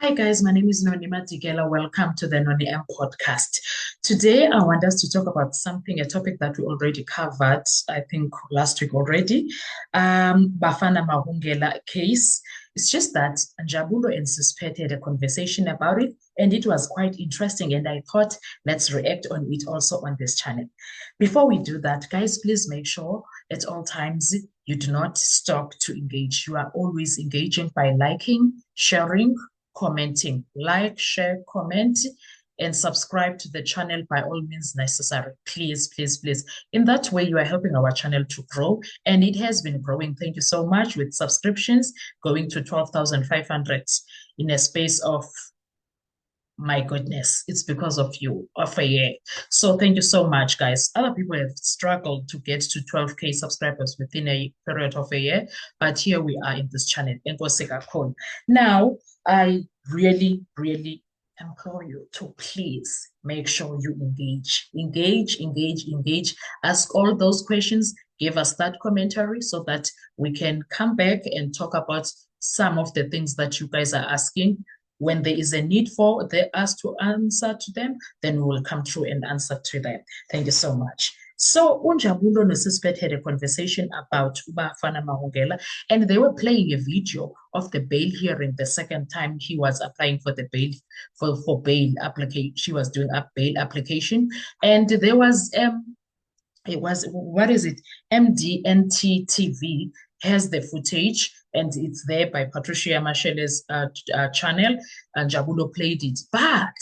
Hi guys, my name is Nonima Tigela. Welcome to the Noni M podcast. Today I want us to talk about a topic that we already covered, I think last week already. Bafana Mahungela case. It's just that Njabulo and Suspect had a conversation about it, and it was quite interesting. And I thought let's react on it also on this channel. Before we do that, guys, please make sure at all times you do not stop to engage. You are always engaging by liking, sharing, commenting. Like, share, comment, and subscribe to the channel by all means necessary. Please, please, please. In that way, you are helping our channel to grow, and it has been growing. Thank you so much, with subscriptions going to 12,500 in a space of, my goodness, it's because of you, of a year. So thank you so much, guys. Other people have struggled to get to 12K subscribers within a period of a year, but here we are in this channel. Now, I really, really implore you to please make sure you engage, ask all those questions, give us that commentary so that we can come back and talk about some of the things that you guys are asking. When there is a need for us to answer to them, then we will come through and answer to them. Thank you so much. So Unjabulo Nosispet had a conversation about Bafana Mahungela, and they were playing a video of the bail hearing the second time he was applying for the bail for bail application. She was doing a bail application, and there was it was, what is it? MDNT TV has the footage, and it's there by Patricia Mashele's channel, and Jabulo played it. But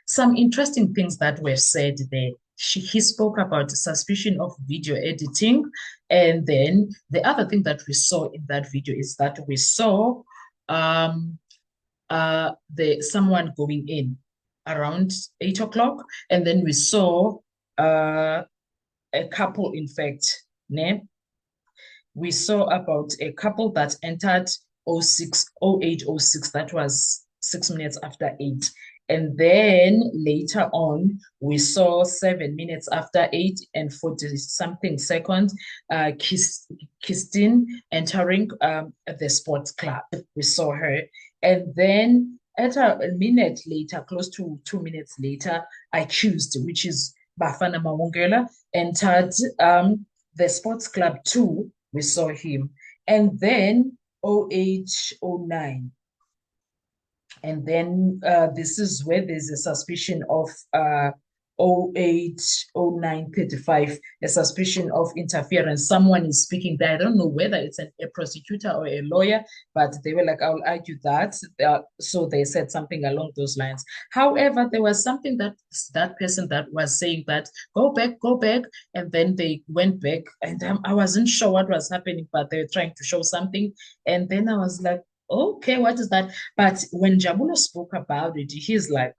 some interesting things that were said there. He spoke about suspicion of video editing. And then the other thing that we saw in that video is that we saw someone going in around 8 o'clock, and then we saw a couple, in fact, ne? We saw about a couple that entered 0806, that was 6 minutes after 8. And then later on, we saw 7 minutes after 8 and 40 something seconds, Christine entering the sports club. We saw her. And then at a minute later, close to 2 minutes later, accused, which is Bafana Mahungela, entered the sports club 2. We saw him. And then 0809. And then this is where there's a suspicion of 080935, a suspicion of interference. Someone is speaking there. I don't know whether it's a prosecutor or a lawyer, but they were like, I'll argue that. So they said something along those lines. However, there was something that person that was saying that, go back. And then they went back, and I wasn't sure what was happening, but they were trying to show something. And then I was like, okay, what is that? But when Jabulo spoke about it, he's like,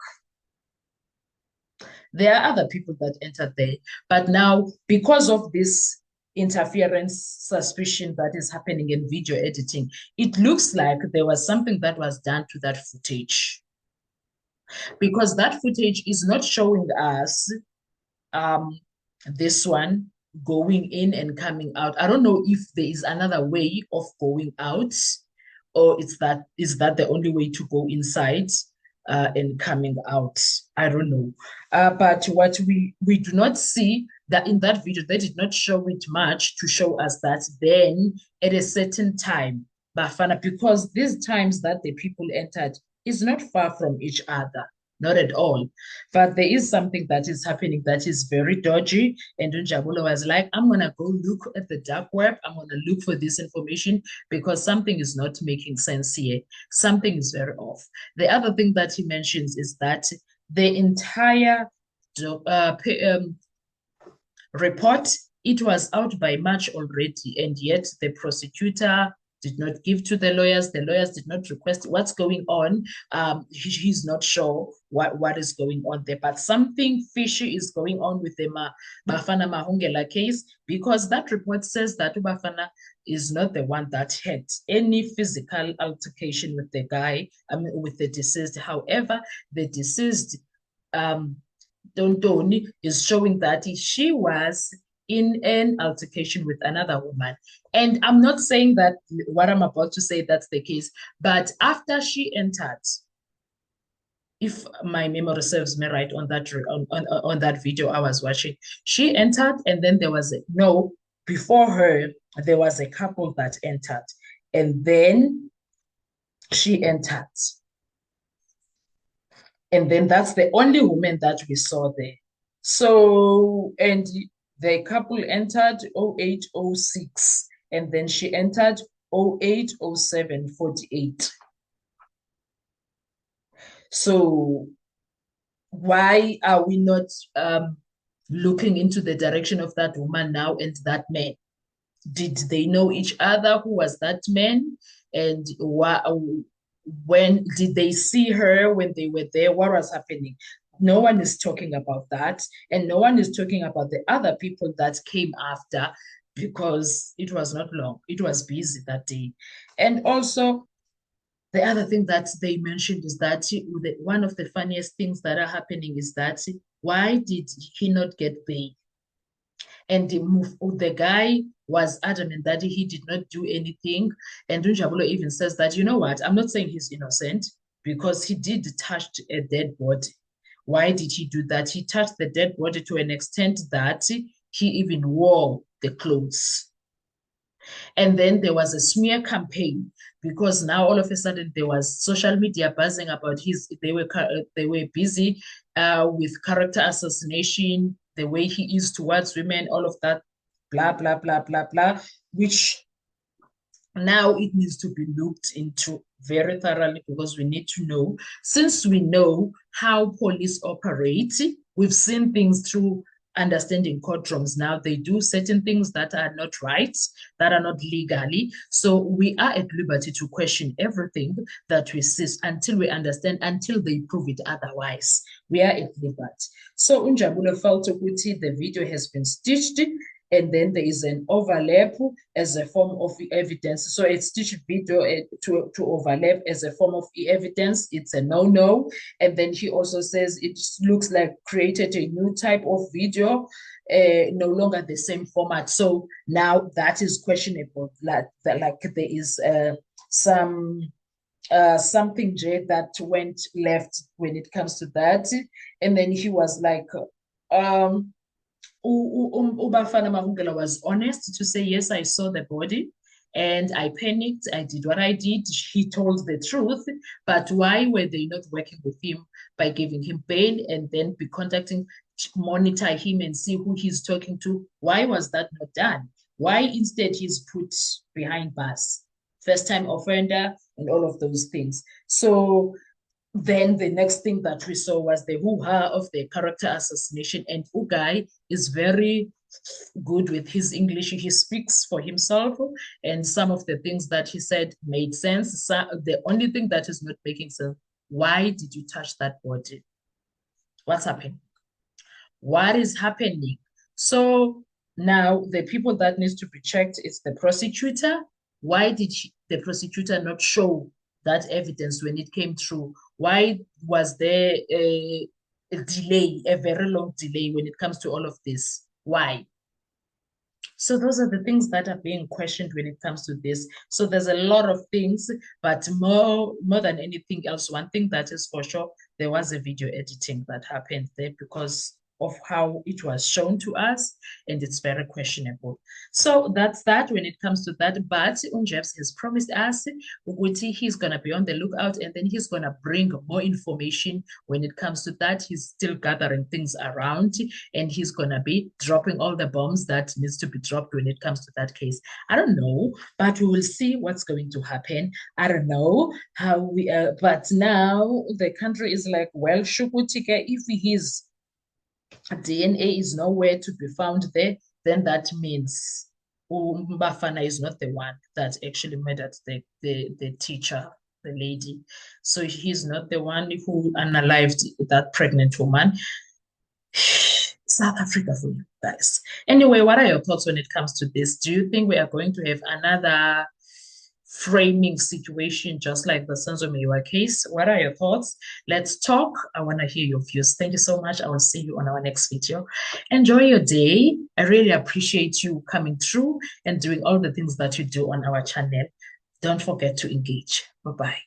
there are other people that entered there. But now, because of this interference suspicion that is happening in video editing, it looks like there was something that was done to that footage. Because that footage is not showing us this one going in and coming out. I don't know if there is another way of going out, or is that the only way to go inside and coming out? I don't know. But what we do not see that in that video, they did not show it much to show us that then at a certain time, Bafana, because these times that the people entered is not far from each other. Not at all. But there is something that is happening that is very dodgy. And Jabulo was like, I'm going to go look at the dark web. I'm going to look for this information because something is not making sense here. Something is very off. The other thing that he mentions is that the entire report, it was out by March already, and yet the prosecutor did not give to the lawyers. The lawyers did not request what's going on. He's not sure what is going on there, but something fishy is going on with the Bafana Mahungela case, because that report says that Bafana is not the one that had any physical altercation with the guy, with the deceased. However, the deceased, Dondoni, is showing that she was in an altercation with another woman. And I'm not saying that what I'm about to say that's the case, but after she entered, if my memory serves me right, on that video I was watching, she entered, and then there was no, before her there was a couple that entered, and then she entered, and then that's the only woman that we saw there. So, and the couple entered 0806, and then she entered 080748. So why are we not looking into the direction of that woman now and that man? Did they know each other? Who was that man? And when did they see her when they were there? What was happening? No one is talking about that. And no one is talking about the other people that came after, because it was not long. It was busy that day. And also, the other thing that they mentioned is that one of the funniest things that are happening is that why did he not get bail? And the guy was adamant that he did not do anything. And Dunjabulo even says that, you know what, I'm not saying he's innocent, because he did touch a dead body. Why did he do that? He touched the dead body to an extent that he even wore the clothes. And then there was a smear campaign, because now all of a sudden there was social media buzzing about they were busy with character assassination, the way he is towards women, all of that, blah, blah, blah, blah, blah, which now it needs to be looked into very thoroughly, because we need to know, since we know how police operate, we've seen things through understanding courtrooms. Now they do certain things that are not right, that are not legally. So we are at liberty to question everything that we see until we understand, until they prove it otherwise. We are at liberty. So Unjabulo felt the video has been stitched, and then there is an overlap as a form of evidence. So a stitched video to overlap as a form of evidence, it's a no-no. And then he also says it looks like created a new type of video, no longer the same format. So now that is questionable. Like there is something that went left when it comes to that. And then he was like, Ubafana Mahungela was honest to say, yes, I saw the body and I panicked. I did what I did. He told the truth. But why were they not working with him by giving him bail and then be contacting, monitor him and see who he's talking to? Why was that not done? Why instead he's put behind bars? First time offender and all of those things. So then the next thing that we saw was the hoo-ha of the character assassination. And Ugai is very good with his English. He speaks for himself, and some of the things that he said made sense. So the only thing that is not making sense, why did you touch that body? What's happening? What is happening? So now the people that needs to be checked is the prosecutor. Why did the prosecutor not show that evidence when it came through? Why was there a delay, a very long delay when it comes to all of this? Why? So those are the things that are being questioned when it comes to this. So there's a lot of things, but more than anything else, one thing that is for sure, there was a video editing that happened there because of how it was shown to us, and it's very questionable. So that's that when it comes to that. But Unjebs has promised us he's going to be on the lookout, and then he's going to bring more information when it comes to that. He's still gathering things around, and he's going to be dropping all the bombs that needs to be dropped when it comes to that case. I don't know, but we will see what's going to happen. I don't know how we, but now the country is like, well, Shukutike, if his DNA is nowhere to be found there, then that means Mbafana is not the one that actually murdered the teacher, the lady. So he's not the one who unalived that pregnant woman. South Africa for you guys. Anyway, what are your thoughts when it comes to this? Do you think we are going to have another framing situation just like the Senzo Meyiwa case? What are your thoughts? Let's talk. I want to hear your views. Thank you so much. I will see you on our next video. Enjoy your day. I really appreciate you coming through and doing all the things that you do on our channel. Don't forget to engage. Bye-bye.